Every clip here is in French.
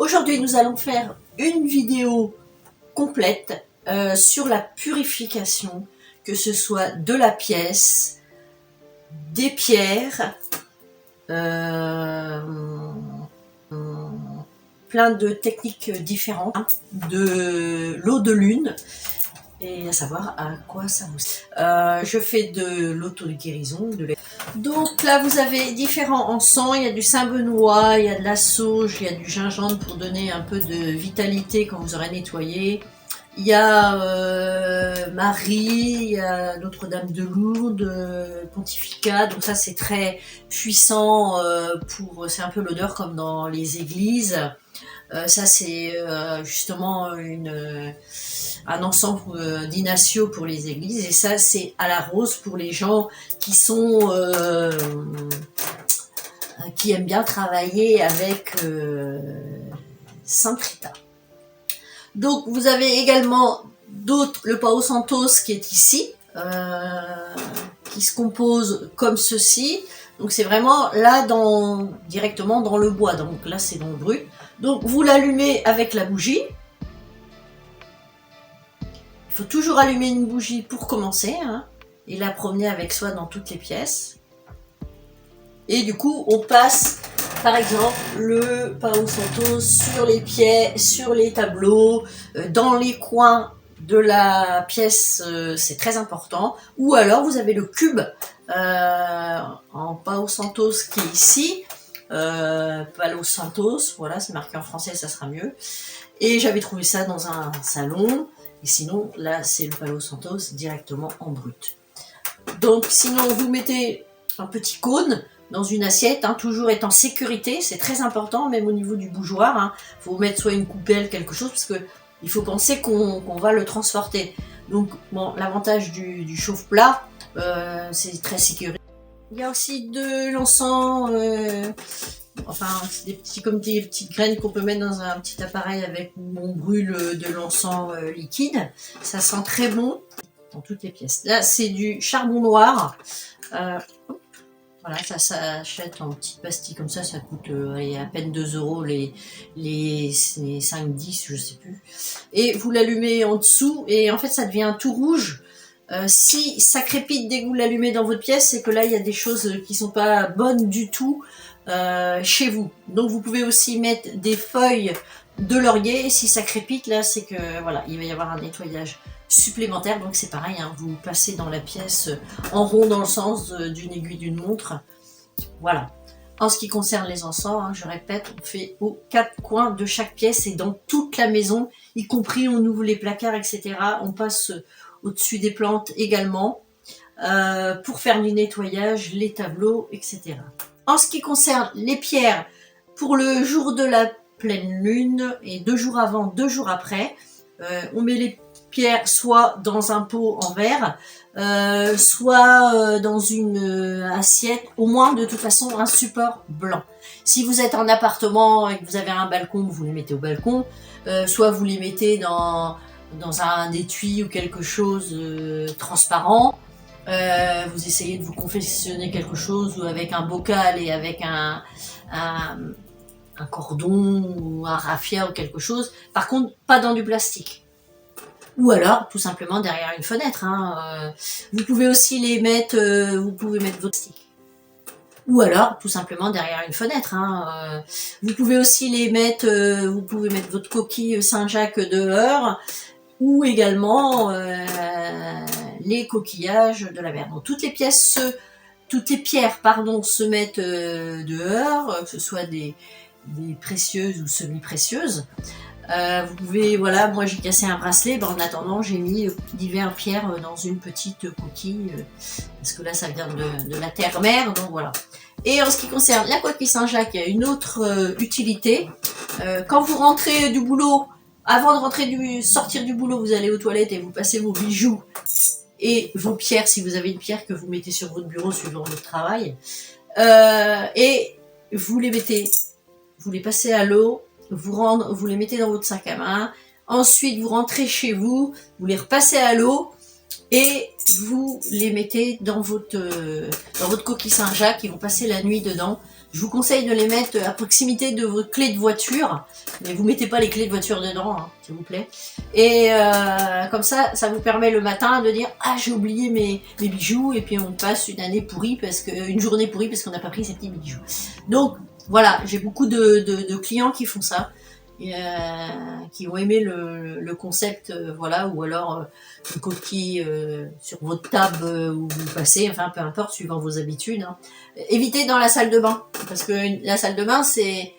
Aujourd'hui, nous allons faire une vidéo complète sur la purification, que ce soit de la pièce, des pierres, plein de techniques différentes, de l'eau de lune, et à savoir à quoi ça vous sert. Je fais de l'auto-guérison. Donc là, vous avez différents encens. Il y a du Saint-Benoît, il y a de la sauge, il y a du gingembre pour donner un peu de vitalité quand vous aurez nettoyé. Il y a Marie, il y a Notre-Dame de Lourdes, Pontificat. Donc ça, c'est très puissant. C'est un peu l'odeur comme dans les églises. Ça, c'est justement un encens d'Ignacio pour les églises, et ça, c'est à la rose pour les gens qui aiment bien travailler avec Sainte Rita. Donc, vous avez également le Palo Santos qui est ici, qui se compose comme ceci. Donc, c'est vraiment là, directement dans le bois. Donc là, c'est dans le brut. Donc, vous l'allumez avec la bougie. Il faut toujours allumer une bougie pour commencer, hein, et la promener avec soi dans toutes les pièces. Et du coup, on passe, par exemple, le Palo Santos sur les pieds, sur les tableaux, dans les coins de la pièce, c'est très important. Ou alors, vous avez le cube en Palo Santos qui est ici. Palo Santos, voilà, c'est marqué en français, ça sera mieux. Et j'avais trouvé ça dans un salon. Et sinon, là, c'est le Palo Santos directement en brut. Donc, sinon, vous mettez un petit cône dans une assiette, hein, toujours être en sécurité. C'est très important, même au niveau du bougeoir. Hein. Faut mettre soit une coupelle, quelque chose, parce que il faut penser qu'on va le transporter. Donc, bon, l'avantage du chauffe-plat, c'est très sécurisé. Il y a aussi de l'encens... Enfin, c'est comme des petites graines qu'on peut mettre dans un petit appareil avec où on brûle de l'encens liquide. Ça sent très bon dans toutes les pièces. Là, c'est du charbon noir. Voilà, ça s'achète en petites pastilles comme ça. Ça coûte à peine 2 € les 5-10, je sais plus. Et vous l'allumez en dessous et en fait, ça devient tout rouge. Si ça crépite dès que vous l'allumez dans votre pièce, c'est que là, il y a des choses qui sont pas bonnes du tout chez vous. Donc vous pouvez aussi mettre des feuilles de laurier. Si ça crépite là, c'est que voilà, il va y avoir un nettoyage supplémentaire. Donc c'est pareil, hein, vous passez dans la pièce en rond dans le sens d'une aiguille d'une montre. Voilà. En ce qui concerne les encens, hein, je répète, on fait aux 4 coins de chaque pièce et dans toute la maison, y compris on ouvre les placards, etc. On passe au-dessus des plantes également pour faire du nettoyage, les tableaux, etc. En ce qui concerne les pierres, pour le jour de la pleine lune, et 2 jours avant, 2 jours après, on met les pierres soit dans un pot en verre, soit dans une assiette, au moins de toute façon un support blanc. Si vous êtes en appartement et que vous avez un balcon, vous les mettez au balcon, soit vous les mettez dans un étui ou quelque chose transparent. Vous essayez de vous confectionner quelque chose ou avec un bocal et avec un cordon ou un raffia ou quelque chose. Par contre, pas dans du plastique. Ou alors, tout simplement derrière une fenêtre. Hein. Vous pouvez aussi les mettre, vous pouvez mettre votre stick. Ou alors, tout simplement derrière une fenêtre. Hein. Vous pouvez aussi les mettre, vous pouvez mettre votre coquille Saint-Jacques dehors. Ou également les coquillages de la mer. Donc toutes les pierres se mettent dehors, que ce soit des précieuses ou semi-précieuses. Vous pouvez, voilà, moi j'ai cassé un bracelet, en attendant j'ai mis diverses pierres dans une petite coquille, parce que là ça vient de la terre-mer, donc voilà. Et en ce qui concerne la coquille Saint-Jacques, il y a une autre utilité. Quand vous rentrez du boulot, avant de sortir du boulot, vous allez aux toilettes et vous passez vos bijoux et vos pierres, si vous avez une pierre que vous mettez sur votre bureau suivant votre travail. Et vous les passez à l'eau, vous les mettez dans votre sac à main. Ensuite, vous rentrez chez vous, vous les repassez à l'eau et vous les mettez dans votre coquille Saint-Jacques et vous passez la nuit dedans. Je vous conseille de les mettre à proximité de vos clés de voiture, mais vous mettez pas les clés de voiture dedans, hein, s'il vous plaît. Et comme ça vous permet le matin de dire ah j'ai oublié mes bijoux, et puis on passe une année pourrie une journée pourrie parce qu'on n'a pas pris ces petits bijoux. Donc voilà, j'ai beaucoup de clients qui font ça. Qui ont aimé le concept, voilà, ou alors une coquille sur votre table où vous passez, enfin peu importe, suivant vos habitudes. Hein. Évitez dans la salle de bain, parce que la salle de bain c'est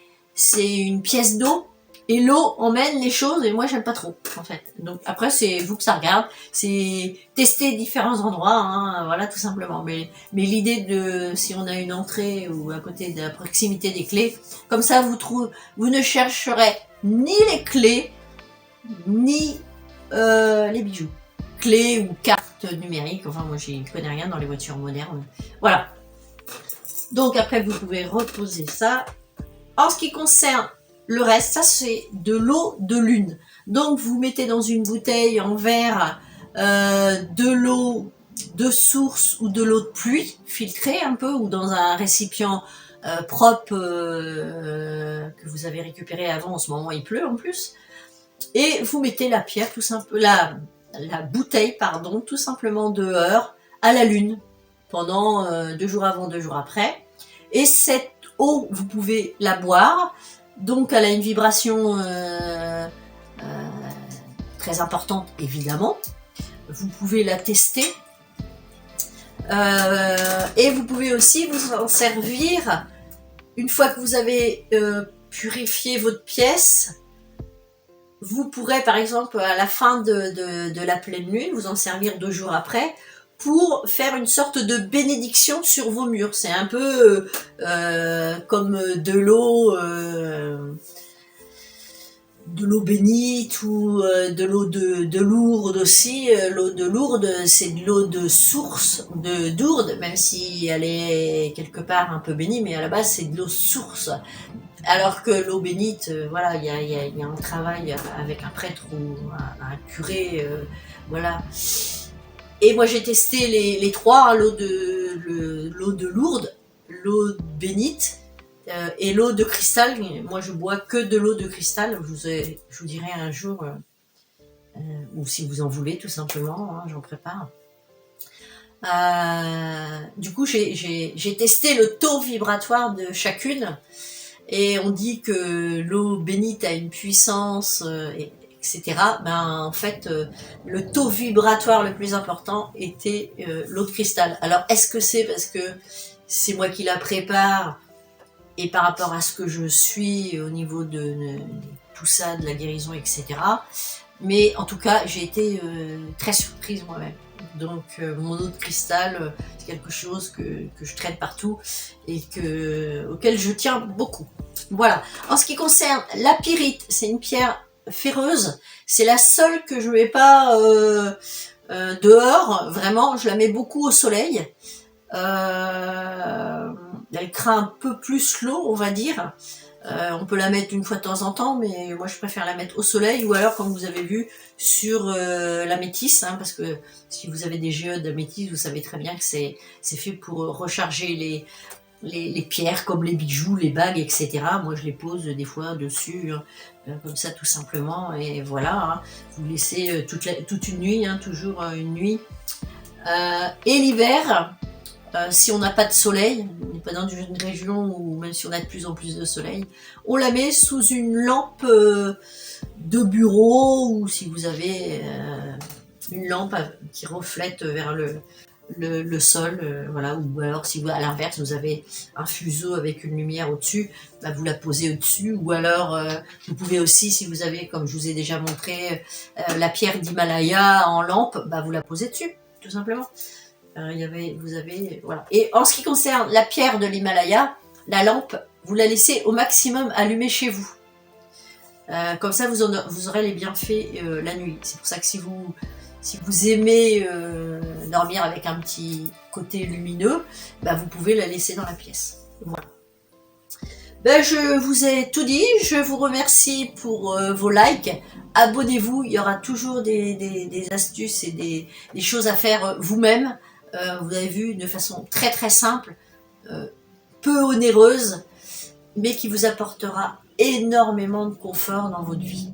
une pièce d'eau, et l'eau emmène les choses, et moi j'aime pas trop en fait. Donc après c'est vous que ça regarde, c'est tester différents endroits, hein, voilà tout simplement. Mais l'idée de si on a une entrée ou à côté de la proximité des clés, comme ça vous ne chercherez ni les clés, ni les bijoux. Clés ou cartes numériques, enfin moi j'y connais rien dans les voitures modernes. Voilà. Donc après vous pouvez reposer ça. En ce qui concerne le reste, ça c'est de l'eau de lune. Donc vous mettez dans une bouteille en verre de l'eau de source ou de l'eau de pluie, filtrée un peu, ou dans un récipient propre que vous avez récupéré avant. En ce moment il pleut en plus, et vous mettez la pierre tout simplement, la bouteille pardon, tout simplement dehors à la lune pendant 2 jours avant, 2 jours après, et cette eau vous pouvez la boire, donc elle a une vibration très importante évidemment, vous pouvez la tester. Et vous pouvez aussi vous en servir une fois que vous avez purifié votre pièce. Vous pourrez par exemple à la fin de la pleine lune vous en servir 2 jours après pour faire une sorte de bénédiction sur vos murs. C'est un peu comme de l'eau bénite, ou de l'eau de Lourdes aussi. L'eau de Lourdes, c'est de l'eau de source de Dourdes, même si elle est quelque part un peu bénie, mais à la base c'est de l'eau source. Alors que l'eau bénite, voilà, il y a un travail avec un prêtre ou un curé, voilà. Et moi j'ai testé les trois, hein, l'eau de Lourdes, l'eau bénite, et l'eau de cristal. Moi je bois que de l'eau de cristal. Je vous dirai un jour, ou si vous en voulez tout simplement, hein, j'en prépare. Du coup j'ai testé le taux vibratoire de chacune, et on dit que l'eau bénite a une puissance, etc. Ben en fait le taux vibratoire le plus important était l'eau de cristal. Alors est-ce que c'est parce que c'est moi qui la prépare, et par rapport à ce que je suis au niveau de tout ça, de la guérison, etc. Mais en tout cas, j'ai été très surprise moi-même. Donc mon eau de cristal, c'est quelque chose que je traîne partout et auquel je tiens beaucoup. Voilà. En ce qui concerne la pyrite, c'est une pierre ferreuse. C'est la seule que je ne mets pas dehors. Vraiment, je la mets beaucoup au soleil. Elle craint un peu plus l'eau, on va dire. On peut la mettre une fois de temps en temps, mais moi je préfère la mettre au soleil, ou alors comme vous avez vu sur la métisse, hein, parce que si vous avez des géodes de métisse, vous savez très bien que c'est fait pour recharger les pierres, comme les bijoux, les bagues, etc. Moi je les pose des fois dessus, hein, comme ça tout simplement, et voilà, hein. Vous laissez toute une nuit, hein, toujours une nuit. Et l'hiver, si on n'a pas de soleil, on n'est pas dans une région où même si on a de plus en plus de soleil, on la met sous une lampe de bureau, ou si vous avez une lampe qui reflète vers le sol, voilà, ou alors si vous, à l'inverse vous avez un fuseau avec une lumière au-dessus, bah, vous la posez au-dessus, ou alors vous pouvez aussi, si vous avez, comme je vous ai déjà montré, la pierre d'Himalaya en lampe, bah, vous la posez dessus, tout simplement. Vous avez, voilà. Et en ce qui concerne la pierre de l'Himalaya, la lampe, vous la laissez au maximum allumée chez vous. Comme ça, vous aurez les bienfaits la nuit. C'est pour ça que si vous aimez dormir avec un petit côté lumineux, bah, vous pouvez la laisser dans la pièce. Voilà. Ben, je vous ai tout dit. Je vous remercie pour vos likes. Abonnez-vous. Il y aura toujours des astuces et des choses à faire vous-même. Vous avez vu de façon très très simple. peu onéreuse, mais qui vous apportera énormément de confort dans votre vie.